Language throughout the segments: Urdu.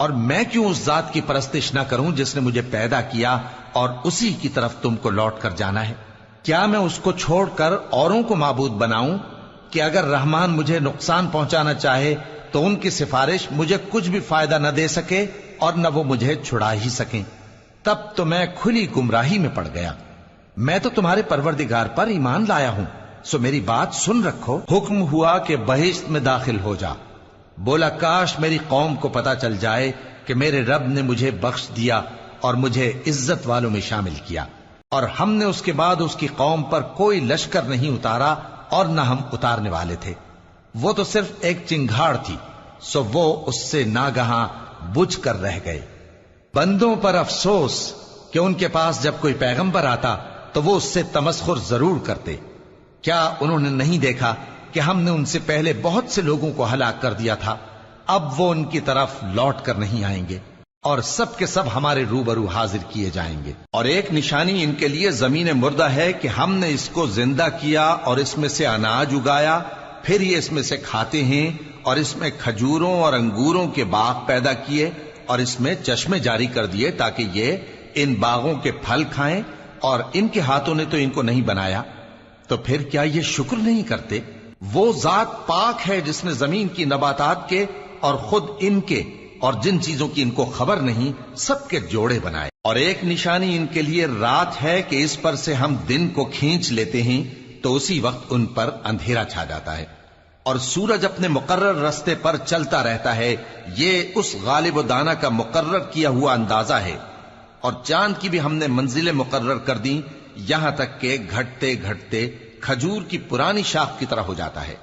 اور میں کیوں اس ذات کی پرستش نہ کروں جس نے مجھے پیدا کیا اور اسی کی طرف تم کو لوٹ کر جانا ہے؟ کیا میں اس کو چھوڑ کر اوروں کو معبود بناؤں کہ اگر رحمان مجھے نقصان پہنچانا چاہے تو ان کی سفارش مجھے کچھ بھی فائدہ نہ دے سکے اور نہ وہ مجھے چھڑا ہی سکیں؟ تب تو میں کھلی گمراہی میں پڑ گیا۔ میں تو تمہارے پروردگار پر ایمان لایا ہوں، سو میری بات سن رکھو۔ حکم ہوا کہ بہشت میں داخل ہو جا۔ بولا کاش میری قوم کو پتا چل جائے کہ میرے رب نے مجھے بخش دیا اور مجھے عزت والوں میں شامل کیا، اور ہم نے اس کے بعد اس کی قوم پر کوئی لشکر نہیں اتارا اور نہ ہم اتارنے والے تھے۔ وہ تو صرف ایک چنگھاڑ تھی، سو وہ اس سے ناگہاں بجھ کر رہ گئے۔ بندوں پر افسوس کہ ان کے پاس جب کوئی پیغمبر آتا تو وہ اس سے تمسخر ضرور کرتے۔ کیا انہوں نے نہیں دیکھا کہ ہم نے ان سے پہلے بہت سے لوگوں کو ہلاک کر دیا تھا؟ اب وہ ان کی طرف لوٹ کر نہیں آئیں گے اور سب کے سب ہمارے روبرو حاضر کیے جائیں گے۔ اور ایک نشانی ان کے لیے زمین مردہ ہے کہ ہم نے اس کو زندہ کیا اور اس میں سے اناج اگایا، پھر یہ اس میں سے کھاتے ہیں، اور اس میں کھجوروں اور انگوروں کے باغ پیدا کیے اور اس میں چشمے جاری کر دیے تاکہ یہ ان باغوں کے پھل کھائیں، اور ان کے ہاتھوں نے تو ان کو نہیں بنایا، تو پھر کیا یہ شکر نہیں کرتے؟ وہ ذات پاک ہے جس نے زمین کی نباتات کے اور خود ان کے اور جن چیزوں کی ان کو خبر نہیں سب کے جوڑے بنائے۔ اور ایک نشانی ان کے لیے رات ہے کہ اس پر سے ہم دن کو کھینچ لیتے ہیں تو اسی وقت ان پر اندھیرا چھا جاتا ہے، اور سورج اپنے مقرر رستے پر چلتا رہتا ہے۔ یہ اس غالب و دانا کا مقرر کیا ہوا اندازہ ہے۔ اور چاند کی بھی ہم نے منزلیں مقرر کر دیں، یہاں تک کہ گھٹتے گھٹتے کھجور کی پرانی شاخ کی طرح ہو جاتا ہے۔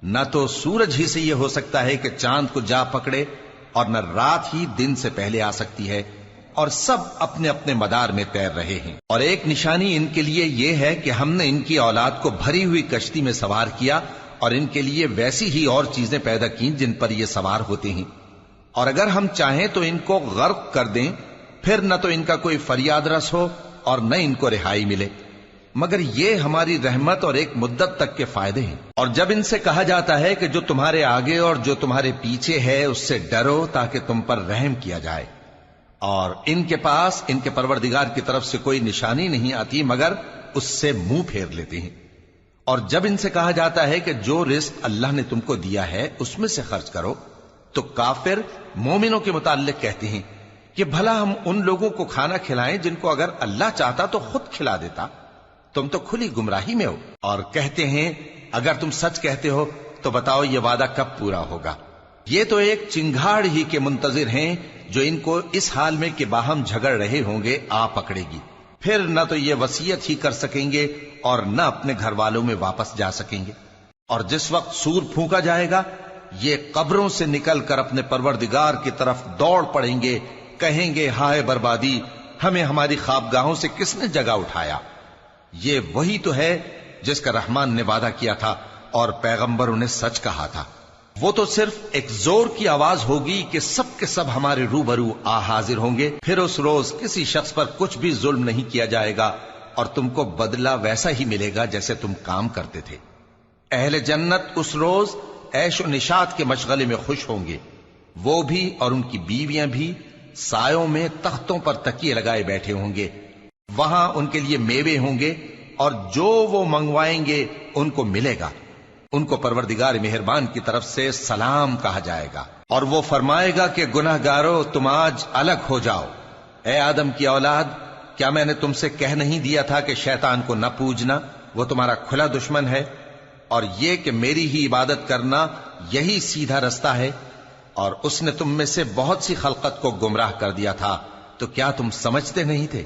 نہ تو سورج ہی سے یہ ہو سکتا ہے کہ چاند کو جا پکڑے، اور نہ رات ہی دن سے پہلے آ سکتی ہے، اور سب اپنے اپنے مدار میں تیر رہے ہیں۔ اور ایک نشانی ان کے لیے یہ ہے کہ ہم نے ان کی اولاد کو بھری ہوئی کشتی میں سوار کیا، اور ان کے لیے ویسی ہی اور چیزیں پیدا کی جن پر یہ سوار ہوتے ہیں، اور اگر ہم چاہیں تو ان کو غرق کر دیں، پھر نہ تو ان کا کوئی فریاد رس ہو اور نہ ان کو رہائی ملے، مگر یہ ہماری رحمت اور ایک مدت تک کے فائدے ہیں۔ اور جب ان سے کہا جاتا ہے کہ جو تمہارے آگے اور جو تمہارے پیچھے ہے اس سے ڈرو تاکہ تم پر رحم کیا جائے، اور ان کے پاس ان کے پروردگار کی طرف سے کوئی نشانی نہیں آتی مگر اس سے منہ پھیر لیتے ہیں۔ اور جب ان سے کہا جاتا ہے کہ جو رزق اللہ نے تم کو دیا ہے اس میں سے خرچ کرو، تو کافر مومنوں کے متعلق کہتے ہیں کہ بھلا ہم ان لوگوں کو کھانا کھلائیں جن کو اگر اللہ چاہتا تو خود کھلا دیتا، تم تو کھلی گمراہی میں ہو۔ اور کہتے ہیں اگر تم سچ کہتے ہو تو بتاؤ یہ وعدہ کب پورا ہوگا؟ یہ تو ایک چنگھاڑ ہی کے منتظر ہیں جو ان کو اس حال میں کہ باہم جھگڑ رہے ہوں گے آ پکڑے گی، پھر نہ تو یہ وصیت ہی کر سکیں گے اور نہ اپنے گھر والوں میں واپس جا سکیں گے۔ اور جس وقت سور پھونکا جائے گا یہ قبروں سے نکل کر اپنے پروردگار کی طرف دوڑ پڑیں گے، کہیں گے ہائے بربادی، ہمیں ہماری خوابگاہوں سے کس نے جگہ اٹھایا۔ یہ وہی تو ہے جس کا رحمان نے وعدہ کیا تھا اور پیغمبروں نے سچ کہا تھا۔ وہ تو صرف ایک زور کی آواز ہوگی کہ سب کے سب ہمارے روبرو آ حاضر ہوں گے، پھر اس روز کسی شخص پر کچھ بھی ظلم نہیں کیا جائے گا، اور تم کو بدلہ ویسا ہی ملے گا جیسے تم کام کرتے تھے۔ اہل جنت اس روز عیش و نشاط کے مشغلے میں خوش ہوں گے، وہ بھی اور ان کی بیویاں بھی سایوں میں تختوں پر تکیے لگائے بیٹھے ہوں گے۔ وہاں ان کے لیے میوے ہوں گے اور جو وہ منگوائیں گے ان کو ملے گا۔ ان کو پروردگار مہربان کی طرف سے سلام کہا جائے گا، اور وہ فرمائے گا کہ گناہ گارو تم آج الگ ہو جاؤ۔ اے آدم کی اولاد، کیا میں نے تم سے کہہ نہیں دیا تھا کہ شیطان کو نہ پوجنا، وہ تمہارا کھلا دشمن ہے، اور یہ کہ میری ہی عبادت کرنا یہی سیدھا رستہ ہے، اور اس نے تم میں سے بہت سی خلقت کو گمراہ کر دیا تھا، تو کیا تم سمجھتے نہیں تھے؟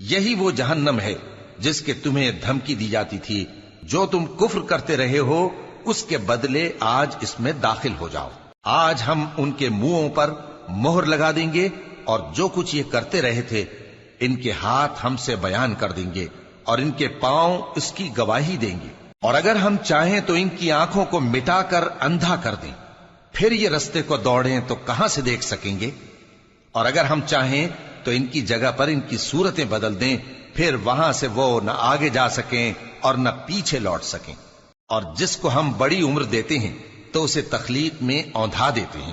یہی وہ جہنم ہے جس کے تمہیں دھمکی دی جاتی تھی، جو تم کفر کرتے رہے ہو اس کے بدلے آج اس میں داخل ہو جاؤ۔ آج ہم ان کے منہوں پر مہر لگا دیں گے، اور جو کچھ یہ کرتے رہے تھے ان کے ہاتھ ہم سے بیان کر دیں گے، اور ان کے پاؤں اس کی گواہی دیں گے۔ اور اگر ہم چاہیں تو ان کی آنکھوں کو مٹا کر اندھا کر دیں، پھر یہ رستے کو دوڑیں تو کہاں سے دیکھ سکیں گے؟ اور اگر ہم چاہیں تو ان کی جگہ پر ان کی صورتیں بدل دیں، پھر وہاں سے وہ نہ آگے جا سکیں اور نہ پیچھے لوٹ سکیں۔ اور جس کو ہم بڑی عمر دیتے ہیں تو اسے تخلیق میں اوندھا دیتے ہیں۔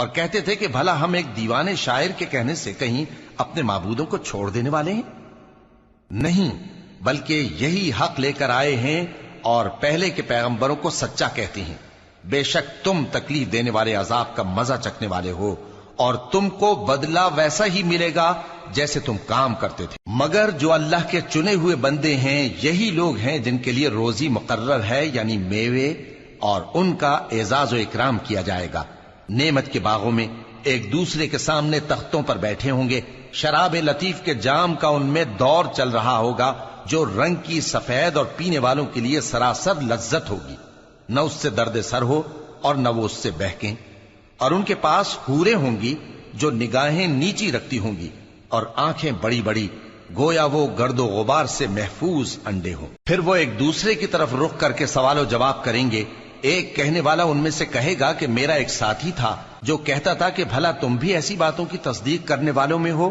اور کہتے تھے کہ بھلا ہم ایک دیوانے شاعر کے کہنے سے کہیں اپنے معبودوں کو چھوڑ دینے والے ہیں؟ نہیں، بلکہ یہی حق لے کر آئے ہیں اور پہلے کے پیغمبروں کو سچا کہتے ہیں۔ بے شک تم تکلیف دینے والے عذاب کا مزہ چکھنے والے ہو، اور تم کو بدلہ ویسا ہی ملے گا جیسے تم کام کرتے تھے۔ مگر جو اللہ کے چنے ہوئے بندے ہیں یہی لوگ ہیں جن کے لیے روزی مقرر ہے، یعنی میوے، اور ان کا اعزاز و اکرام کیا جائے گا۔ نعمت کے باغوں میں ایک دوسرے کے سامنے تختوں پر بیٹھے ہوں گے، شراب لطیف کے جام کا ان میں دور چل رہا ہوگا جو رنگ کی سفید اور پینے والوں کے لیے سراسر لذت ہوگی، نہ اس سے درد سر ہو اور نہ وہ اس سے بہکیں۔ اور ان کے پاس حوریں ہوں گی جو نگاہیں نیچی رکھتی ہوں گی اور آنکھیں بڑی بڑی، گویا وہ گرد و غبار سے محفوظ انڈے ہوں۔ پھر وہ ایک دوسرے کی طرف رخ کر کے سوال و جواب کریں گے۔ ایک کہنے والا ان میں سے کہے گا کہ میرا ایک ساتھی تھا جو کہتا تھا کہ بھلا تم بھی ایسی باتوں کی تصدیق کرنے والوں میں ہو؟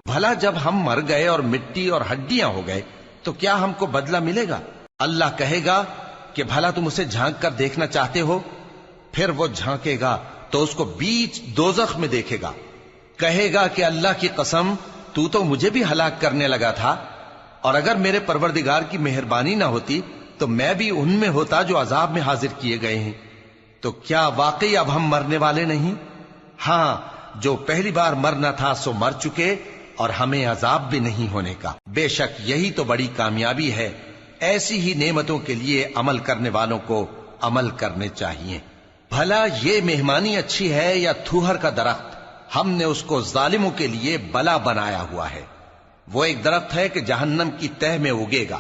بھلا جب ہم مر گئے اور مٹی اور ہڈیاں ہو گئے تو کیا ہم کو بدلہ ملے گا؟ اللہ کہے گا کہ بھلا تم اسے جھانک کر دیکھنا چاہتے ہو؟ پھر وہ جھانکے گا تو اس کو بیچ دوزخ میں دیکھے گا، کہے گا کہ اللہ کی قسم تو مجھے بھی ہلاک کرنے لگا تھا، اور اگر میرے پروردگار کی مہربانی نہ ہوتی تو میں بھی ان میں ہوتا جو عذاب میں حاضر کیے گئے ہیں۔ تو کیا واقعی اب ہم مرنے والے نہیں؟ ہاں، جو پہلی بار مرنا تھا سو مر چکے، اور ہمیں عذاب بھی نہیں ہونے کا۔ بے شک یہی تو بڑی کامیابی ہے۔ ایسی ہی نعمتوں کے لیے عمل کرنے والوں کو عمل کرنے چاہیے۔ بھلا یہ مہمانی اچھی ہے یا تھوہر کا درخت؟ ہم نے اس کو ظالموں کے لیے بلا بنایا ہوا ہے۔ وہ ایک درخت ہے کہ جہنم کی تہ میں اگے گا،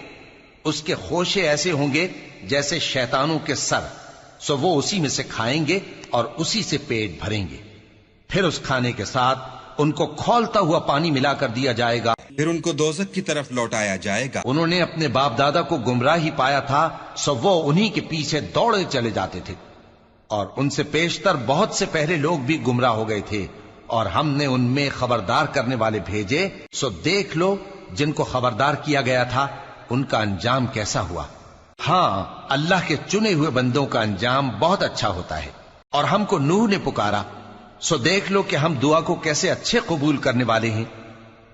اس کے خوشے ایسے ہوں گے جیسے شیطانوں کے سر، سو وہ اسی میں سے کھائیں گے اور اسی سے پیٹ بھریں گے۔ پھر اس کھانے کے ساتھ ان کو کھولتا ہوا پانی ملا کر دیا جائے گا، پھر ان کو دوزخ کی طرف لوٹایا جائے گا۔ انہوں نے اپنے باپ دادا کو گمراہ ہی پایا تھا، سو وہ انہی کے پیچھے دوڑے چلے جاتے تھے، اور ان سے پیشتر بہت سے پہلے لوگ بھی گمراہ ہو گئے تھے، اور ہم نے ان میں خبردار کرنے والے بھیجے، سو دیکھ لو جن کو خبردار کیا گیا تھا ان کا انجام کیسا ہوا۔ ہاں، اللہ کے چنے ہوئے بندوں کا انجام بہت اچھا ہوتا ہے۔ اور ہم کو نوح نے پکارا، سو دیکھ لو کہ ہم دعا کو کیسے اچھے قبول کرنے والے ہیں،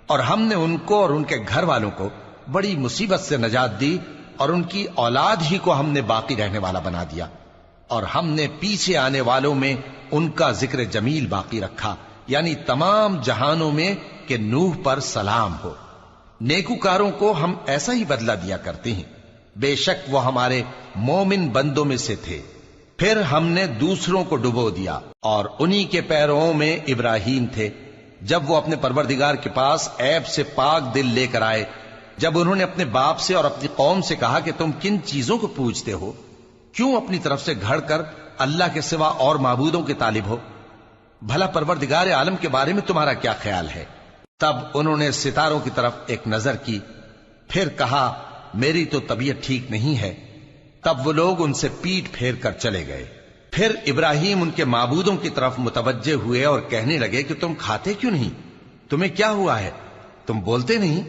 اور ہم نے ان کو اور ان کے گھر والوں کو بڑی مصیبت سے نجات دی، اور ان کی اولاد ہی کو ہم نے باقی رہنے والا بنا دیا، اور ہم نے پیچھے آنے والوں میں ان کا ذکر جمیل باقی رکھا، یعنی تمام جہانوں میں کہ نوح پر سلام ہو۔ نیکوکاروں کو ہم ایسا ہی بدلہ دیا کرتے ہیں، بے شک وہ ہمارے مومن بندوں میں سے تھے۔ پھر ہم نے دوسروں کو ڈبو دیا، اور انہی کے پیروں میں ابراہیم تھے، جب وہ اپنے پروردگار کے پاس عیب سے پاک دل لے کر آئے، جب انہوں نے اپنے باپ سے اور اپنی قوم سے کہا کہ تم کن چیزوں کو پوجتے ہو؟ کیوں اپنی طرف سے گھڑ کر اللہ کے سوا اور معبودوں کے طالب ہو؟ بھلا پروردگار عالم کے بارے میں تمہارا کیا خیال ہے؟ تب انہوں نے ستاروں کی طرف ایک نظر کی، پھر کہا میری تو طبیعت ٹھیک نہیں ہے۔ تب وہ لوگ ان سے پیٹ پھیر کر چلے گئے۔ پھر ابراہیم ان کے معبودوں کی طرف متوجہ ہوئے اور کہنے لگے کہ تم کھاتے کیوں نہیں؟ تمہیں کیا ہوا ہے؟ تم بولتے نہیں؟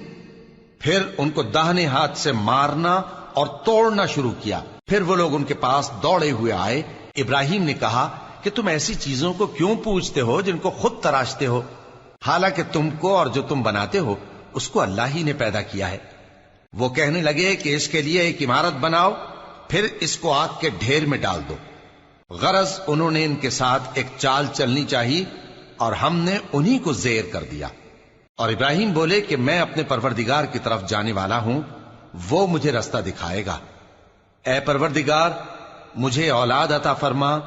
پھر ان کو داہنے ہاتھ سے مارنا اور توڑنا شروع کیا۔ پھر وہ لوگ ان کے پاس دوڑے ہوئے آئے۔ ابراہیم نے کہا کہ تم ایسی چیزوں کو کیوں پوجتے ہو جن کو خود تراشتے ہو؟ حالانکہ تم کو اور جو تم بناتے ہو اس کو اللہ ہی نے پیدا کیا ہے۔ وہ کہنے لگے کہ اس کے لیے ایک عمارت بناؤ، پھر اس کو آگ کے ڈھیر میں ڈال دو۔ غرض انہوں نے ان کے ساتھ ایک چال چلنی چاہی، اور ہم نے انہی کو زیر کر دیا۔ اور ابراہیم بولے کہ میں اپنے پروردگار کی طرف جانے والا ہوں، وہ مجھے رستہ دکھائے گا۔ اے پروردگار، مجھے اولاد عطا فرما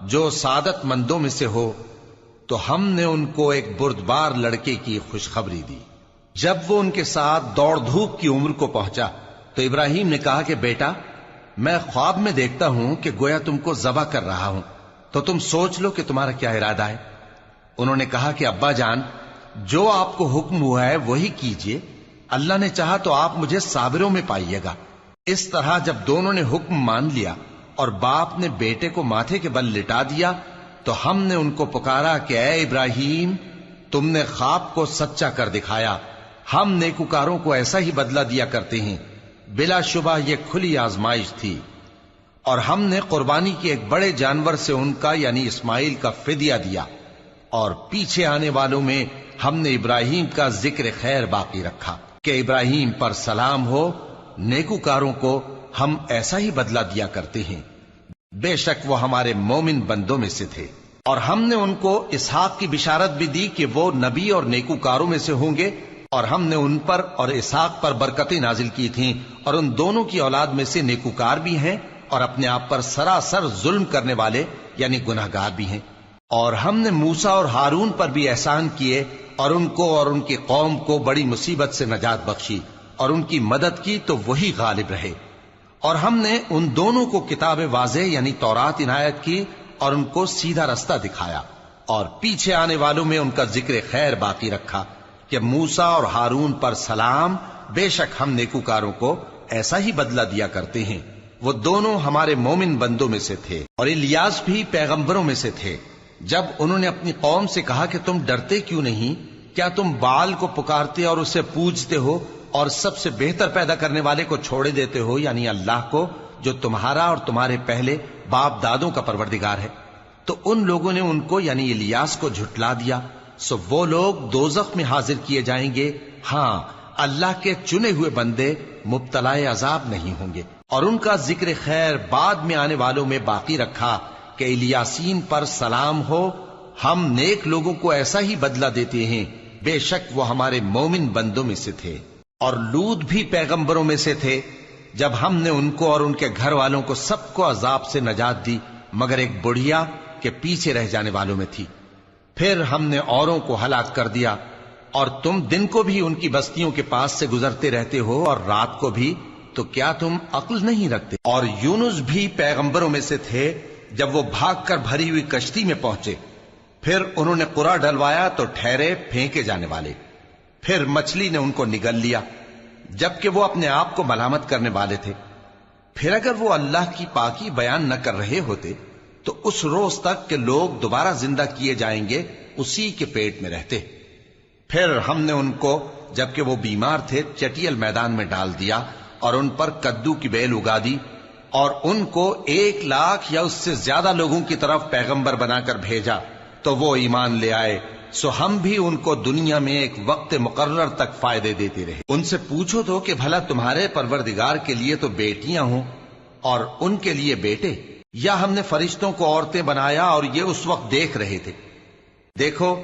جو سعادت مندوں میں سے ہو۔ تو ہم نے ان کو ایک بردبار لڑکے کی خوشخبری دی۔ جب وہ ان کے ساتھ دوڑ دھوپ کی عمر کو پہنچا تو ابراہیم نے کہا کہ بیٹا، میں خواب میں دیکھتا ہوں کہ گویا تم کو ذبح کر رہا ہوں، تو تم سوچ لو کہ تمہارا کیا ارادہ ہے۔ انہوں نے کہا کہ ابا جان، جو آپ کو حکم ہوا ہے وہی کیجئے، اللہ نے چاہا تو آپ مجھے صابروں میں پائیے گا۔ اس طرح جب دونوں نے حکم مان لیا اور باپ نے بیٹے کو ماتھے کے بل لٹا دیا، تو ہم نے ان کو پکارا کہ اے ابراہیم، تم نے خواب کو سچا کر دکھایا، ہم نیکوکاروں کو ایسا ہی بدلہ دیا کرتے ہیں۔ بلا شبہ یہ کھلی آزمائش تھی، اور ہم نے قربانی کی ایک بڑے جانور سے ان کا یعنی اسماعیل کا فدیہ دیا، اور پیچھے آنے والوں میں ہم نے ابراہیم کا ذکر خیر باقی رکھا کہ ابراہیم پر سلام ہو، نیکوکاروں کو ہم ایسا ہی بدلہ دیا کرتے ہیں، بے شک وہ ہمارے مومن بندوں میں سے تھے۔ اور ہم نے ان کو اسحاق کی بشارت بھی دی کہ وہ نبی اور نیکوکاروں میں سے ہوں گے، اور ہم نے ان پر اور اسحاق پر برکتیں نازل کی تھیں، اور ان دونوں کی اولاد میں سے نیکوکار بھی ہیں اور اپنے آپ پر سراسر ظلم کرنے والے یعنی گناہگار بھی ہیں۔ اور ہم نے موسیٰ اور ہارون پر بھی احسان کیے اور ان کو اور ان کی قوم کو بڑی مصیبت سے نجات بخشی اور ان کی مدد کی تو وہی غالب رہے۔ اور ہم نے ان دونوں کو کتاب واضح یعنی تورات عنایت کی اور ان کو سیدھا رستہ دکھایا، اور پیچھے آنے والوں میں ان کا ذکر خیر باقی رکھا کہ موسیٰ اور ہارون پر سلام، بے شک ہم نیکوکاروں کو ایسا ہی بدلہ دیا کرتے ہیں۔ وہ دونوں ہمارے مومن بندوں میں سے تھے، اور الیاس بھی پیغمبروں میں سے تھے۔ جب انہوں نے اپنی قوم سے کہا کہ تم ڈرتے کیوں نہیں؟ کیا تم بال کو پکارتے اور اسے پوجتے ہو اور سب سے بہتر پیدا کرنے والے کو چھوڑے دیتے ہو یعنی اللہ کو، جو تمہارا اور تمہارے پہلے باپ دادوں کا پروردگار ہے؟ تو ان لوگوں نے ان کو یعنی الیاس کو جھٹلا دیا، سو وہ لوگ دوزخ میں حاضر کیے جائیں گے۔ ہاں، اللہ کے چنے ہوئے بندے مبتلا عذاب نہیں ہوں گے۔ اور ان کا ذکر خیر بعد میں آنے والوں میں باقی رکھا کہ الیاسین پر سلام ہو، ہم نیک لوگوں کو ایسا ہی بدلہ دیتے ہیں، بے شک وہ ہمارے مومن بندوں میں سے تھے۔ اور لوط بھی پیغمبروں میں سے تھے، جب ہم نے ان کو اور ان کے گھر والوں کو سب کو عذاب سے نجات دی مگر ایک بڑھیا کہ پیچھے رہ جانے والوں میں تھی۔ پھر ہم نے اوروں کو ہلاک کر دیا، اور تم دن کو بھی ان کی بستیوں کے پاس سے گزرتے رہتے ہو اور رات کو بھی، تو کیا تم عقل نہیں رکھتے؟ اور یونس بھی پیغمبروں میں سے تھے، جب وہ بھاگ کر بھری ہوئی کشتی میں پہنچے، پھر انہوں نے قرعہ ڈلوایا تو ٹھہرے پھینکے جانے والے، پھر مچھلی نے ان کو نگل لیا جبکہ وہ اپنے آپ کو ملامت کرنے والے تھے۔ پھر اگر وہ اللہ کی پاکی بیان نہ کر رہے ہوتے تو اس روز تک کہ لوگ دوبارہ زندہ کیے جائیں گے اسی کے پیٹ میں رہتے۔ پھر ہم نے ان کو جبکہ وہ بیمار تھے چٹیل میدان میں ڈال دیا اور ان پر کدو کی بیل اگا دی، اور ان کو 1,00,000 یا اس سے زیادہ لوگوں کی طرف پیغمبر بنا کر بھیجا تو وہ ایمان لے آئے، سو ہم بھی ان کو دنیا میں ایک وقت مقرر تک فائدے دیتے رہے۔ ان سے پوچھو تو کہ بھلا تمہارے پروردگار کے لیے تو بیٹیاں ہوں اور ان کے لیے بیٹے، یا ہم نے فرشتوں کو عورتیں بنایا اور یہ اس وقت دیکھ رہے تھے؟ دیکھو،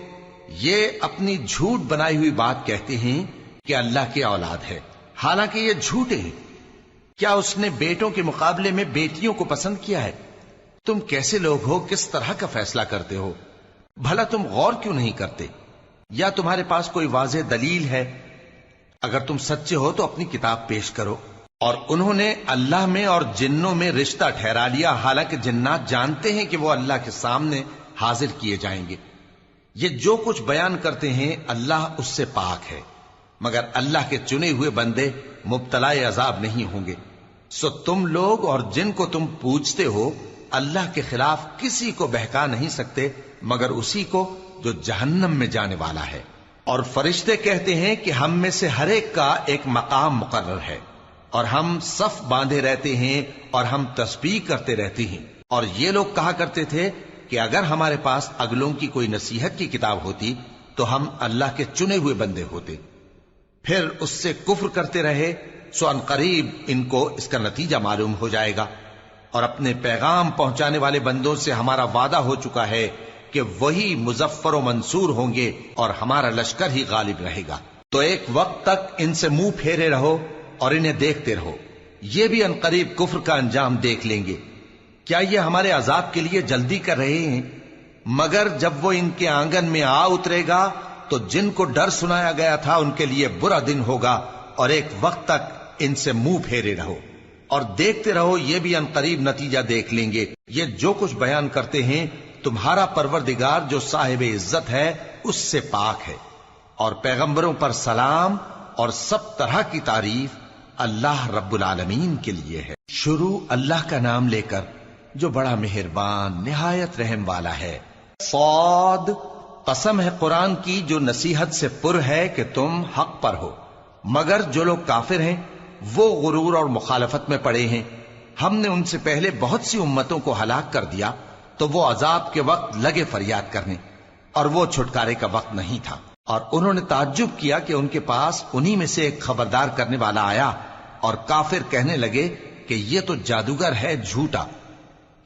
یہ اپنی جھوٹ بنائی ہوئی بات کہتے ہیں کہ اللہ کی اولاد ہے، حالانکہ یہ جھوٹے ہیں۔ کیا اس نے بیٹوں کے مقابلے میں بیٹیوں کو پسند کیا ہے؟ تم کیسے لوگ ہو، کس طرح کا فیصلہ کرتے ہو؟ بھلا تم غور کیوں نہیں کرتے؟ یا تمہارے پاس کوئی واضح دلیل ہے؟ اگر تم سچے ہو تو اپنی کتاب پیش کرو۔ اور انہوں نے اللہ میں اور جنوں میں رشتہ ٹھہرا لیا، حالانکہ جنات جانتے ہیں کہ وہ اللہ کے سامنے حاضر کیے جائیں گے۔ یہ جو کچھ بیان کرتے ہیں اللہ اس سے پاک ہے، مگر اللہ کے چنے ہوئے بندے مبتلا عذاب نہیں ہوں گے۔ سو تم لوگ اور جن کو تم پوجتے ہو اللہ کے خلاف کسی کو بہکا نہیں سکتے مگر اسی کو جو جہنم میں جانے والا ہے۔ اور فرشتے کہتے ہیں کہ ہم میں سے ہر ایک کا ایک مقام مقرر ہے، اور ہم صف باندھے رہتے ہیں اور ہم تسبیح کرتے رہتے ہیں۔ اور یہ لوگ کہا کرتے تھے کہ اگر ہمارے پاس اگلوں کی کوئی نصیحت کی کتاب ہوتی تو ہم اللہ کے چنے ہوئے بندے ہوتے۔ پھر اس سے کفر کرتے رہے، سو ان قریب ان کو اس کا نتیجہ معلوم ہو جائے گا۔ اور اپنے پیغام پہنچانے والے بندوں سے ہمارا وعدہ ہو چکا ہے کہ وہی مظفر و منصور ہوں گے اور ہمارا لشکر ہی غالب رہے گا۔ تو ایک وقت تک ان سے منہ پھیرے رہو اور انہیں دیکھتے رہو، یہ بھی ان قریب کفر کا انجام دیکھ لیں گے۔ کیا یہ ہمارے عذاب کے لیے جلدی کر رہے ہیں؟ مگر جب وہ ان کے آنگن میں آ اترے گا تو جن کو ڈر سنایا گیا تھا ان کے لیے برا دن ہوگا، اور ایک وقت تک ان سے منہ پھیرے رہو اور دیکھتے رہو، یہ بھی ان قریب نتیجہ دیکھ لیں گے۔ یہ جو کچھ بیان کرتے ہیں تمہارا پروردگار جو صاحب عزت ہے اس سے پاک ہے۔ اور پیغمبروں پر سلام اور سب طرح کی تعریف اللہ رب العالمین کے لیے ہے۔ شروع اللہ کا نام لے کر جو بڑا مہربان نہایت رحم والا ہے۔ صاد، قسم ہے قرآن کی جو نصیحت سے پر ہے کہ تم حق پر ہو، مگر جو لوگ کافر ہیں وہ غرور اور مخالفت میں پڑے ہیں۔ ہم نے ان سے پہلے بہت سی امتوں کو ہلاک کر دیا تو وہ عذاب کے وقت لگے فریاد کرنے، اور وہ چھٹکارے کا وقت نہیں تھا، اور انہوں نے تعجب کیا کہ ان کے پاس انہی میں سے ایک خبردار کرنے والا آیا، اور کافر کہنے لگے کہ یہ تو جادوگر ہے جھوٹا،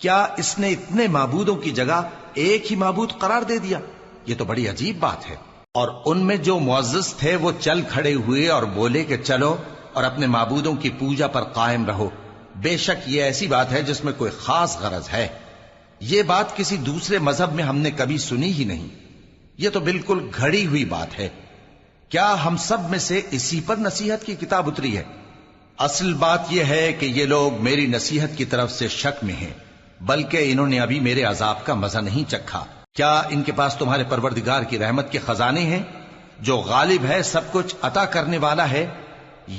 کیا اس نے اتنے معبودوں کی جگہ ایک ہی معبود قرار دے دیا؟ یہ تو بڑی عجیب بات ہے۔ اور ان میں جو معزز تھے وہ چل کھڑے ہوئے اور بولے کہ چلو اور اپنے معبودوں کی پوجا پر قائم رہو، بے شک یہ ایسی بات ہے جس میں کوئی خاص غرض ہے، یہ بات کسی دوسرے مذہب میں ہم نے کبھی سنی ہی نہیں، یہ تو بالکل گھڑی ہوئی بات ہے، کیا ہم سب میں سے اسی پر نصیحت کی کتاب اتری ہے؟ اصل بات یہ ہے کہ یہ لوگ میری نصیحت کی طرف سے شک میں ہیں، بلکہ انہوں نے ابھی میرے عذاب کا مزہ نہیں چکھا۔ کیا ان کے پاس تمہارے پروردگار کی رحمت کے خزانے ہیں جو غالب ہے، سب کچھ عطا کرنے والا ہے؟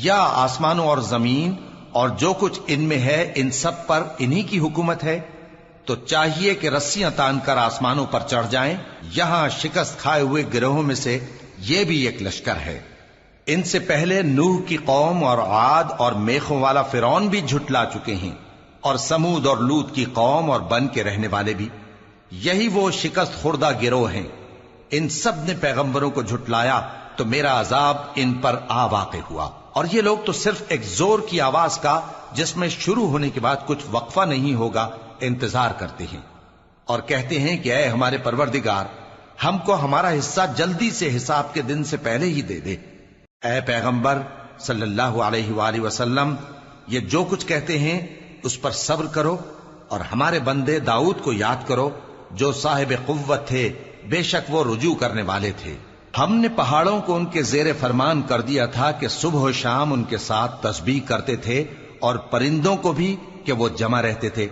یا آسمانوں اور زمین اور جو کچھ ان میں ہے ان سب پر انہی کی حکومت ہے؟ تو چاہیے کہ رسیاں تان کر آسمانوں پر چڑھ جائیں، یہاں شکست کھائے ہوئے گروہوں میں سے یہ بھی ایک لشکر ہے۔ ان سے پہلے نوح کی قوم اور عاد اور میخوں والا فرعون بھی جھٹلا چکے ہیں، اور سمود اور لوط کی قوم اور بن کے رہنے والے بھی، یہی وہ شکست خوردہ گروہ ہیں۔ ان سب نے پیغمبروں کو جھٹلایا تو میرا عذاب ان پر آ واقع ہوا، اور یہ لوگ تو صرف ایک زور کی آواز کا جس میں شروع ہونے کے بعد کچھ وقفہ نہیں ہوگا انتظار کرتے ہیں، اور کہتے ہیں کہ اے ہمارے پروردگار، ہم کو ہمارا حصہ جلدی سے حساب کے دن سے پہلے ہی دے دے۔ اے پیغمبر صلی اللہ علیہ وآلہ وسلم، یہ جو کچھ کہتے ہیں اس پر صبر کرو، اور ہمارے بندے داؤد کو یاد کرو جو صاحب قوت تھے، بے شک وہ رجوع کرنے والے تھے۔ ہم نے پہاڑوں کو ان کے زیر فرمان کر دیا تھا کہ صبح و شام ان کے ساتھ تسبیح کرتے تھے، اور پرندوں کو بھی کہ وہ جمع رہتے تھے،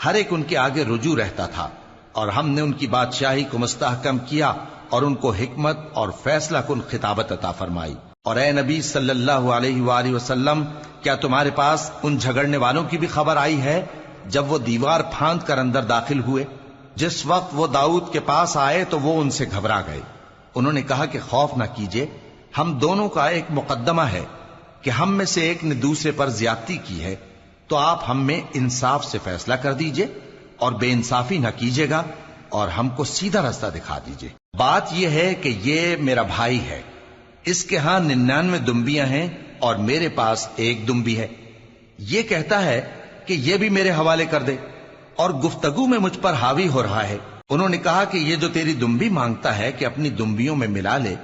ہر ایک ان کے آگے رجوع رہتا تھا، اور ہم نے ان کی بادشاہی کو مستحکم کیا اور ان کو حکمت اور فیصلہ کن خطابت عطا فرمائی۔ اور اے نبی صلی اللہ علیہ وآلہ وسلم، کیا تمہارے پاس ان جھگڑنے والوں کی بھی خبر آئی ہے جب وہ دیوار پھاند کر اندر داخل ہوئے؟ جس وقت وہ داؤد کے پاس آئے تو وہ ان سے گھبرا گئے، انہوں نے کہا کہ خوف نہ کیجیے، ہم دونوں کا ایک مقدمہ ہے کہ ہم میں سے ایک نے دوسرے پر زیادتی کی ہے، تو آپ ہم میں انصاف سے فیصلہ کر دیجئے اور بے انصافی نہ کیجیے گا، اور ہم کو سیدھا راستہ دکھا دیجئے۔ بات یہ ہے کہ یہ میرا بھائی ہے، اس کے ہاں 99 دمبیاں ہیں اور میرے پاس ایک دمبی ہے، یہ کہتا ہے کہ یہ بھی میرے حوالے کر دے، اور گفتگو میں مجھ پر حاوی ہو رہا ہے۔ انہوں نے کہا کہ یہ جو تیری دمبی مانگتا ہے کہ اپنی دمبیوں میں ملا لے،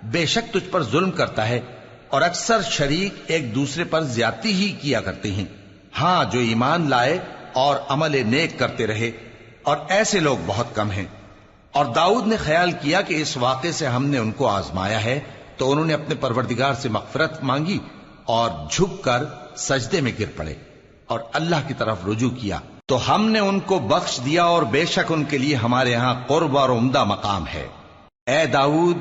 بے شک تجھ پر ظلم کرتا ہے، اور اکثر شریک ایک دوسرے پر زیادتی ہی کیا کرتے ہیں۔ ہاں، جو ایمان لائے اور عمل نیک کرتے رہے، اور ایسے لوگ بہت کم ہیں۔ اور داؤد نے خیال کیا کہ اس واقعے سے ہم نے ان کو آزمایا ہے، تو انہوں نے اپنے پروردگار سے مغفرت مانگی اور جھک کر سجدے میں گر پڑے اور اللہ کی طرف رجوع کیا، تو ہم نے ان کو بخش دیا، اور بے شک ان کے لیے ہمارے ہاں قرب اور عمدہ مقام ہے۔ اے داؤد،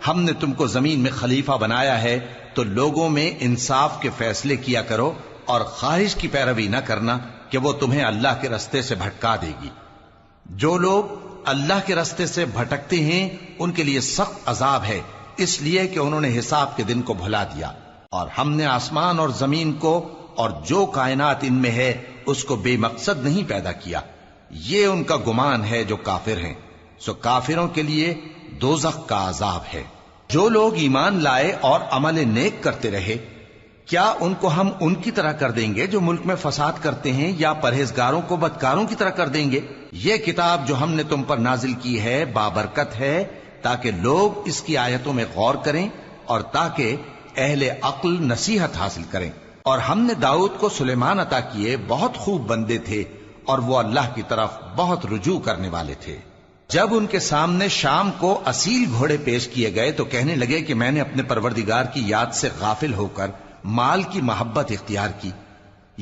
ہم نے تم کو زمین میں خلیفہ بنایا ہے، تو لوگوں میں انصاف کے فیصلے کیا کرو، اور خواہش کی پیروی نہ کرنا کہ وہ تمہیں اللہ کے رستے سے بھٹکا دے گی۔ جو لوگ اللہ کے رستے سے بھٹکتے ہیں ان کے لیے سخت عذاب ہے، اس لیے کہ انہوں نے حساب کے دن کو بھلا دیا۔ اور ہم نے آسمان اور زمین کو اور جو کائنات ان میں ہے اس کو بے مقصد نہیں پیدا کیا، یہ ان کا گمان ہے جو کافر ہیں، سو کافروں کے لیے دوزخ کا عذاب ہے۔ جو لوگ ایمان لائے اور عمل نیک کرتے رہے، کیا ان کو ہم ان کی طرح کر دیں گے جو ملک میں فساد کرتے ہیں، یا پرہیزگاروں کو بدکاروں کی طرح کر دیں گے؟ یہ کتاب جو ہم نے تم پر نازل کی ہے بابرکت ہے، تاکہ لوگ اس کی آیتوں میں غور کریں اور تاکہ اہل عقل نصیحت حاصل کریں۔ اور ہم نے داؤد کو سلیمان عطا کیے، بہت خوب بندے تھے، اور وہ اللہ کی طرف بہت رجوع کرنے والے تھے۔ جب ان کے سامنے شام کو اصیل گھوڑے پیش کیے گئے تو کہنے لگے کہ میں نے اپنے پروردگار کی یاد سے غافل ہو کر مال کی محبت اختیار کی،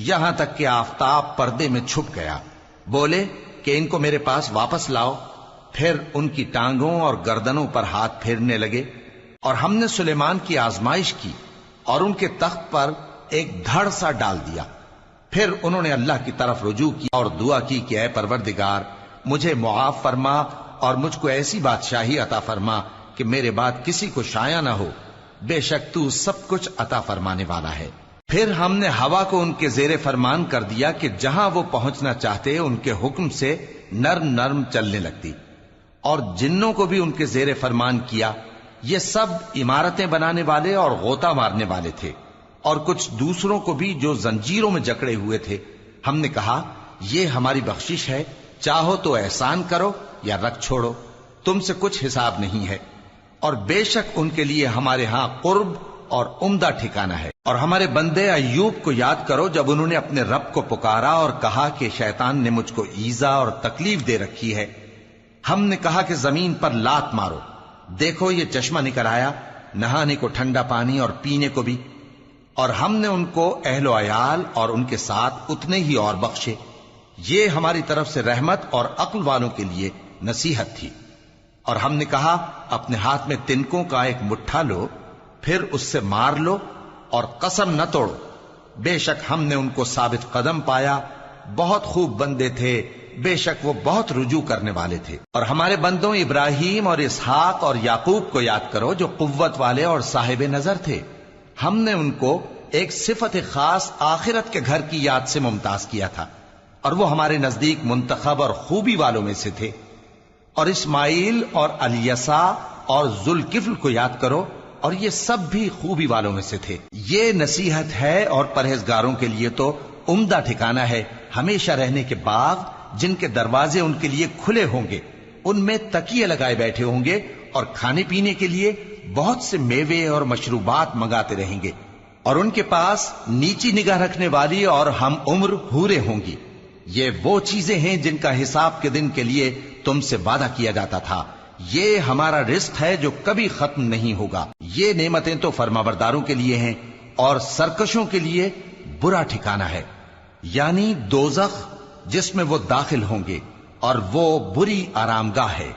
یہاں تک کہ آفتاب پردے میں چھپ گیا۔ بولے کہ ان کو میرے پاس واپس لاؤ، پھر ان کی ٹانگوں اور گردنوں پر ہاتھ پھیرنے لگے، اور ہم نے سلیمان کی آزمائش کی اور ان کے تخت پر ایک دھڑ سا ڈال دیا۔ پھر انہوں نے اللہ کی طرف رجوع کی اور دعا کی کہ اے پروردگار، مجھے معاف فرما اور مجھ کو ایسی بادشاہی عطا فرما کہ میرے بعد کسی کو شایع نہ ہو، بے شک تو سب کچھ عطا فرمانے والا ہے۔ پھر ہم نے ہوا کو ان کے زیر فرمان کر دیا کہ جہاں وہ پہنچنا چاہتے ان کے حکم سے نرم نرم چلنے لگتی، اور جنوں کو بھی ان کے زیر فرمان کیا. یہ سب عمارتیں بنانے والے اور غوطہ مارنے والے تھے، اور کچھ دوسروں کو بھی جو زنجیروں میں جکڑے ہوئے تھے. ہم نے کہا یہ ہماری بخشش ہے، چاہو تو احسان کرو یا رکھ چھوڑو، تم سے کچھ حساب نہیں ہے. اور بے شک ان کے لیے ہمارے ہاں قرب اور عمدہ ٹھکانہ ہے. اور ہمارے بندے ایوب کو یاد کرو جب انہوں نے اپنے رب کو پکارا اور کہا کہ شیطان نے مجھ کو ایذا اور تکلیف دے رکھی ہے. ہم نے کہا کہ زمین پر لات مارو، دیکھو یہ چشمہ نکل آیا، نہانے کو ٹھنڈا پانی اور پینے کو بھی. اور ہم نے ان کو اہل و عیال اور ان کے ساتھ اتنے ہی اور بخشے. یہ ہماری طرف سے رحمت اور عقل والوں کے لیے نصیحت تھی. اور ہم نے کہا اپنے ہاتھ میں تنکوں کا ایک مٹھا لو، پھر اس سے مار لو اور قسم نہ توڑو. بے شک ہم نے ان کو ثابت قدم پایا، بہت خوب بندے تھے، بے شک وہ بہت رجوع کرنے والے تھے. اور ہمارے بندوں ابراہیم اور اسحاق اور یعقوب کو یاد کرو جو قوت والے اور صاحب نظر تھے. ہم نے ان کو ایک صفت خاص آخرت کے گھر کی یاد سے ممتاز کیا تھا، اور وہ ہمارے نزدیک منتخب اور خوبی والوں میں سے تھے. اور اسماعیل اور الیسع اور ذوالکفل کو یاد کرو، اور یہ سب بھی خوبی والوں میں سے تھے. یہ نصیحت ہے اور پرہیزگاروں کے لیے تو عمدہ ٹھکانہ ہے ہمیشہ رہنے کے باغ جن کے دروازے ان کے لیے کھلے ہوں گے، ان میں تکیے لگائے بیٹھے ہوں گے، اور کھانے پینے کے لیے بہت سے میوے اور مشروبات منگاتے رہیں گے. اور ان کے پاس نیچی نگاہ رکھنے والی اور ہم عمر حوریں ہوں گی. یہ وہ چیزیں ہیں جن کا حساب کے دن کے لیے تم سے وعدہ کیا جاتا تھا. یہ ہمارا رزق ہے جو کبھی ختم نہیں ہوگا. یہ نعمتیں تو فرمانبرداروں کے لیے ہیں، اور سرکشوں کے لیے برا ٹھکانہ ہے، یعنی دوزخ جس میں وہ داخل ہوں گے، اور وہ بری آرام گاہ ہے.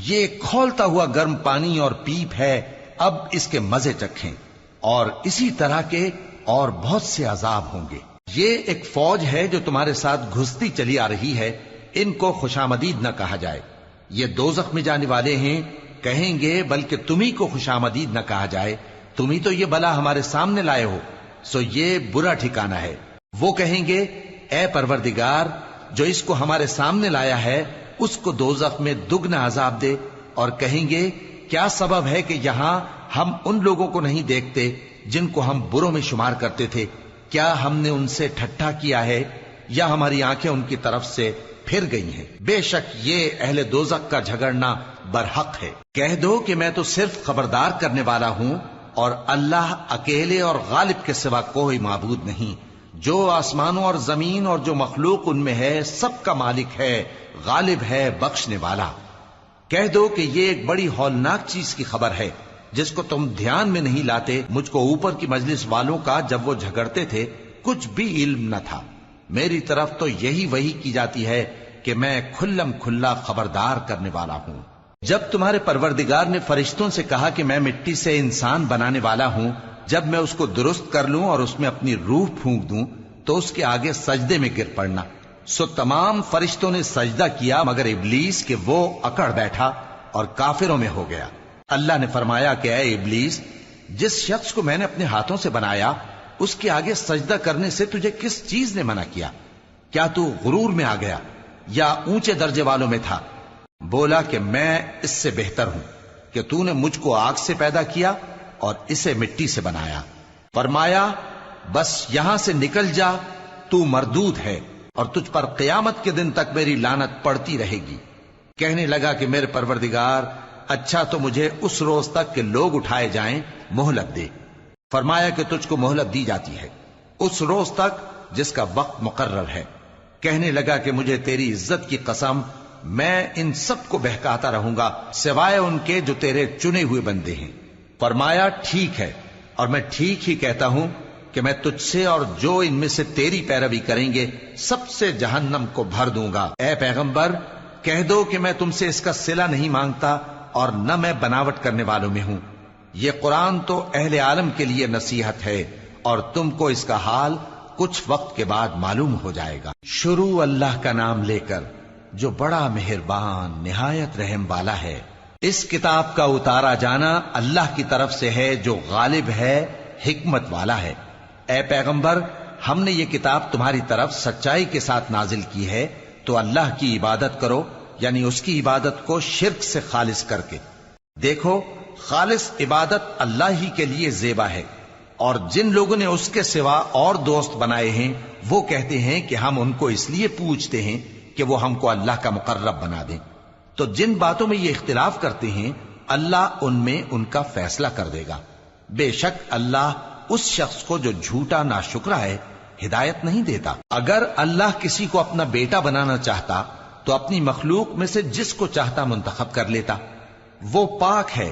یہ کھولتا ہوا گرم پانی اور پیپ ہے، اب اس کے مزے چکھیں. اور اسی طرح کے اور بہت سے عذاب ہوں گے. یہ ایک فوج ہے جو تمہارے ساتھ گھستی چلی آ رہی ہے، ان کو خوشامدید نہ کہا جائے. یہ دوزخ میں جانے والے ہیں، کہیں گے بلکہ تمہیں کو خوشامدید نہ کہا جائے، تمہیں تو یہ بلا ہمارے سامنے لائے ہو، سو یہ برا ٹھکانہ ہے. وہ کہیں گے اے پروردگار جو اس کو ہمارے سامنے لایا ہے اس کو دوزخ میں دگنا عذاب دے. اور کہیں گے کیا سبب ہے کہ یہاں ہم ان لوگوں کو نہیں دیکھتے جن کو ہم بروں میں شمار کرتے تھے؟ کیا ہم نے ان سے ٹھٹھا کیا ہے یا ہماری آنکھیں ان کی طرف سے پھر گئی ہیں؟ بے شک یہ اہل دوزخ کا جھگڑنا برحق ہے. کہہ دو کہ میں تو صرف خبردار کرنے والا ہوں، اور اللہ اکیلے اور غالب کے سوا کوئی معبود نہیں. جو آسمانوں اور زمین اور جو مخلوق ان میں ہے سب کا مالک ہے، غالب ہے، بخشنے والا. کہہ دو کہ یہ ایک بڑی ہولناک چیز کی خبر ہے جس کو تم دھیان میں نہیں لاتے. مجھ کو اوپر کی مجلس والوں کا جب وہ جھگڑتے تھے کچھ بھی علم نہ تھا. میری طرف تو یہی وحی کی جاتی ہے کہ میں کھلم کھلا خبردار کرنے والا ہوں. جب تمہارے پروردگار نے فرشتوں سے کہا کہ میں مٹی سے انسان بنانے والا ہوں، جب میں اس کو درست کر لوں اور اس میں اپنی روح پھونک دوں تو اس کے آگے سجدے میں گر پڑنا. سو تمام فرشتوں نے سجدہ کیا مگر ابلیس کہ وہ اکڑ بیٹھا اور کافروں میں ہو گیا. اللہ نے فرمایا کہ اے ابلیس، جس شخص کو میں نے اپنے ہاتھوں سے بنایا اس کے آگے سجدہ کرنے سے تجھے کس چیز نے منع کیا؟ کیا تو غرور میں آ گیا یا اونچے درجے والوں میں تھا؟ بولا کہ میں اس سے بہتر ہوں کہ تو نے مجھ کو آگ سے پیدا کیا اور اسے مٹی سے بنایا. فرمایا بس یہاں سے نکل جا، تو مردود ہے اور تجھ پر قیامت کے دن تک میری لعنت پڑتی رہے گی. کہنے لگا کہ میرے پروردگار، اچھا تو مجھے اس روز تک کہ لوگ اٹھائے جائیں مہلت دے. فرمایا کہ تجھ کو مہلت دی جاتی ہے اس روز تک جس کا وقت مقرر ہے. کہنے لگا کہ مجھے تیری عزت کی قسم، میں ان سب کو بہکاتا رہوں گا سوائے ان کے جو تیرے چنے ہوئے بندے ہیں. فرمایا ٹھیک ہے، اور میں ٹھیک ہی کہتا ہوں کہ میں تجھ سے اور جو ان میں سے تیری پیروی کریں گے سب سے جہنم کو بھر دوں گا. اے پیغمبر کہہ دو کہ میں تم سے اس کا صلہ نہیں مانگتا اور نہ میں بناوٹ کرنے والوں میں ہوں. یہ قرآن تو اہل عالم کے لیے نصیحت ہے اور تم کو اس کا حال کچھ وقت کے بعد معلوم ہو جائے گا. شروع اللہ کا نام لے کر جو بڑا مہربان نہایت رحم والا ہے. اس کتاب کا اتارا جانا اللہ کی طرف سے ہے جو غالب ہے، حکمت والا ہے. اے پیغمبر ہم نے یہ کتاب تمہاری طرف سچائی کے ساتھ نازل کی ہے، تو اللہ کی عبادت کرو یعنی اس کی عبادت کو شرک سے خالص کر کے۔ دیکھو، خالص عبادت اللہ ہی کے لیے زیبا ہے، اور جن لوگوں نے اس کے سوا اور دوست بنائے ہیں وہ کہتے ہیں کہ ہم ان کو اس لیے پوجتے ہیں کہ وہ ہم کو اللہ کا مقرب بنا دیں۔ تو جن باتوں میں یہ اختلاف کرتے ہیں اللہ ان میں ان کا فیصلہ کر دے گا۔ بے شک اللہ اس شخص کو جو جھوٹا ناشکرا ہے ہدایت نہیں دیتا۔ اگر اللہ کسی کو اپنا بیٹا بنانا چاہتا تو اپنی مخلوق میں سے جس کو چاہتا منتخب کر لیتا۔ وہ پاک ہے،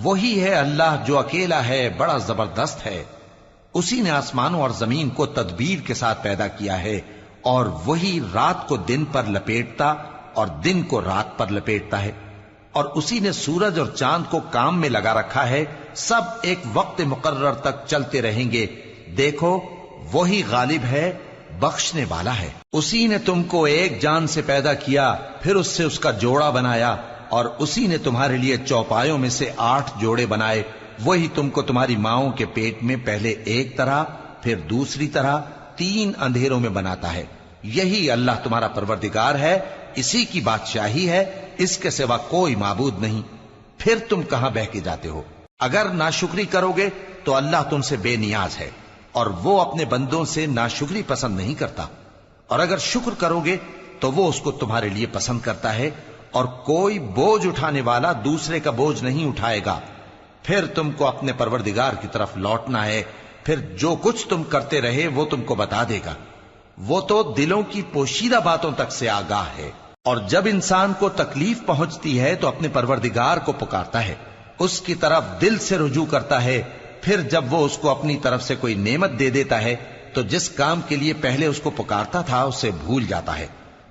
وہی ہے اللہ جو اکیلا ہے، بڑا زبردست ہے۔ اسی نے آسمانوں اور زمین کو تدبیر کے ساتھ پیدا کیا ہے، اور وہی رات کو دن پر لپیٹتا اور دن کو رات پر لپیٹتا ہے، اور اسی نے سورج اور چاند کو کام میں لگا رکھا ہے، سب ایک وقت مقرر تک چلتے رہیں گے۔ دیکھو، وہی غالب ہے، بخشنے والا ہے۔ اسی نے تم کو ایک جان سے پیدا کیا، پھر اس سے اس کا جوڑا بنایا، اور اسی نے تمہارے لیے چوپایوں میں سے 8 جوڑے بنائے۔ وہی تم کو تمہاری ماؤں کے پیٹ میں پہلے ایک طرح، پھر دوسری طرح 3 اندھیروں میں بناتا ہے۔ یہی اللہ تمہارا پروردگار ہے، اسی کی بادشاہی ہے، اس کے سوا کوئی معبود نہیں۔ پھر تم کہاں بہ کے جاتے ہو؟ اگر ناشکری کرو گے تو اللہ تم سے بے نیاز ہے، اور وہ اپنے بندوں سے ناشکری پسند نہیں کرتا، اور اگر شکر کرو گے تو وہ اس کو تمہارے لیے پسند کرتا ہے، اور کوئی بوجھ اٹھانے والا دوسرے کا بوجھ نہیں اٹھائے گا۔ پھر تم کو اپنے پروردگار کی طرف لوٹنا ہے، پھر جو کچھ تم کرتے رہے وہ تم کو بتا دے گا۔ وہ تو دلوں کی پوشیدہ باتوں تک سے آگاہ ہے۔ اور جب انسان کو تکلیف پہنچتی ہے تو اپنے پروردگار کو پکارتا ہے، اس کی طرف دل سے رجوع کرتا ہے، پھر جب وہ اس کو اپنی طرف سے کوئی نعمت دے دیتا ہے تو جس کام کے لیے پہلے اس کو پکارتا تھا اسے بھول جاتا ہے،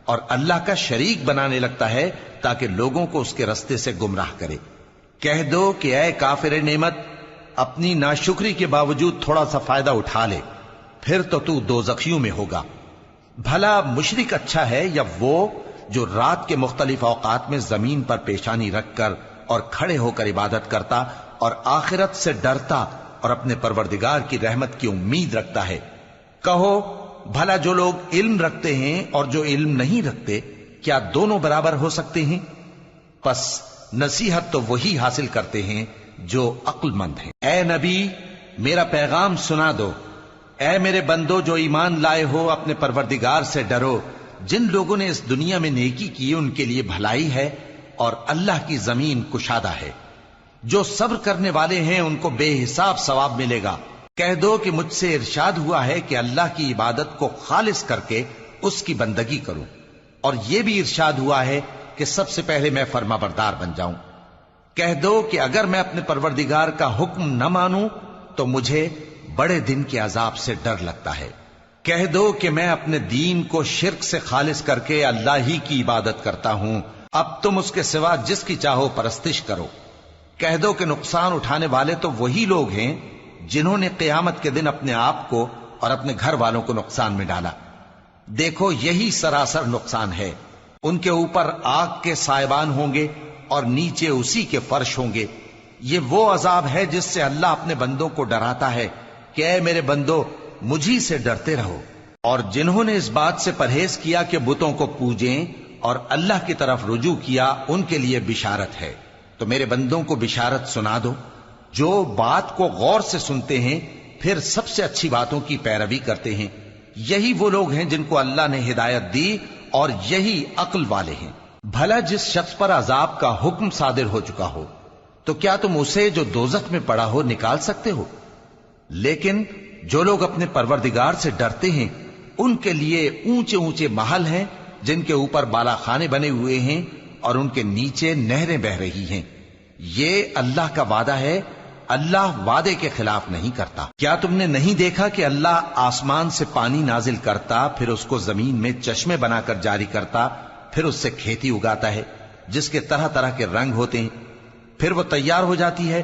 اور اللہ کا شریک بنانے لگتا ہے تاکہ لوگوں کو اس کے رستے سے گمراہ کرے۔ کہہ دو کہ اے کافر نعمت، اپنی ناشکری کے باوجود تھوڑا سا فائدہ اٹھا لے، پھر تو دوزخیوں میں ہوگا۔ بھلا مشرک اچھا ہے یا وہ جو رات کے مختلف اوقات میں زمین پر پیشانی رکھ کر اور کھڑے ہو کر عبادت کرتا اور آخرت سے ڈرتا اور اپنے پروردگار کی رحمت کی امید رکھتا ہے۔ کہو، بھلا جو لوگ علم رکھتے ہیں اور جو علم نہیں رکھتے، کیا دونوں برابر ہو سکتے ہیں؟ پس نصیحت تو وہی حاصل کرتے ہیں جو عقل مند ہیں۔ اے نبی، میرا پیغام سنا دو۔ اے میرے بندو جو ایمان لائے ہو، اپنے پروردگار سے ڈرو۔ جن لوگوں نے اس دنیا میں نیکی کی ان کے لیے بھلائی ہے، اور اللہ کی زمین کشادہ ہے۔ جو صبر کرنے والے ہیں ان کو بے حساب ثواب ملے گا۔ کہہ دو کہ مجھ سے ارشاد ہوا ہے کہ اللہ کی عبادت کو خالص کر کے اس کی بندگی کروں، اور یہ بھی ارشاد ہوا ہے کہ سب سے پہلے میں فرما بردار بن جاؤں۔ کہہ دو کہ اگر میں اپنے پروردگار کا حکم نہ مانوں تو مجھے بڑے دن کے عذاب سے ڈر لگتا ہے۔ کہہ دو کہ میں اپنے دین کو شرک سے خالص کر کے اللہ ہی کی عبادت کرتا ہوں، اب تم اس کے سوا جس کی چاہو پرستش کرو۔ کہہ دو کہ نقصان اٹھانے والے تو وہی لوگ ہیں جنہوں نے قیامت کے دن اپنے آپ کو اور اپنے گھر والوں کو نقصان میں ڈالا۔ دیکھو، یہی سراسر نقصان ہے۔ ان کے اوپر آگ کے سائبان ہوں گے اور نیچے اسی کے فرش ہوں گے۔ یہ وہ عذاب ہے جس سے اللہ اپنے بندوں کو ڈراتا ہے کہ اے میرے بندو، مجھی سے ڈرتے رہو۔ اور جنہوں نے اس بات سے پرہیز کیا کہ بتوں کو پوجیں اور اللہ کی طرف رجوع کیا، ان کے لیے بشارت ہے۔ تو میرے بندوں کو بشارت سنا دو، جو بات کو غور سے سنتے ہیں پھر سب سے اچھی باتوں کی پیروی کرتے ہیں۔ یہی وہ لوگ ہیں جن کو اللہ نے ہدایت دی، اور یہی عقل والے ہیں۔ بھلا جس شخص پر عذاب کا حکم صادر ہو چکا ہو، تو کیا تم اسے جو دوزخ میں پڑا ہو نکال سکتے ہو؟ لیکن جو لوگ اپنے پروردگار سے ڈرتے ہیں ان کے لیے اونچے اونچے محل ہیں جن کے اوپر بالا خانے بنے ہوئے ہیں اور ان کے نیچے نہریں بہ رہی ہیں۔ یہ اللہ کا وعدہ ہے، اللہ وعدے کے خلاف نہیں کرتا۔ کیا تم نے نہیں دیکھا کہ اللہ آسمان سے پانی نازل کرتا، پھر اس کو زمین میں چشمے بنا کر جاری کرتا، پھر اس سے کھیتی اگاتا ہے جس کے طرح طرح کے رنگ ہوتے ہیں، پھر وہ تیار ہو جاتی ہے،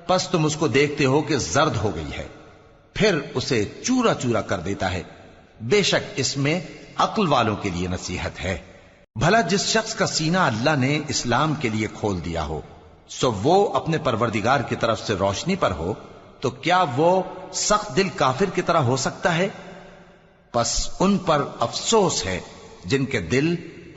پس تم اس کو دیکھتے ہو کہ زرد ہو گئی ہے، پھر اسے چورا چورا کر دیتا ہے۔ بے شک اس میں عقل والوں کے لیے نصیحت ہے۔ بھلا جس شخص کا سینہ اللہ نے اسلام کے لیے کھول دیا ہو، سو وہ اپنے پروردگار کی طرف سے روشنی پر ہو، تو کیا وہ سخت دل کافر کی طرح ہو سکتا ہے؟ پس ان پر افسوس ہے جن کے دل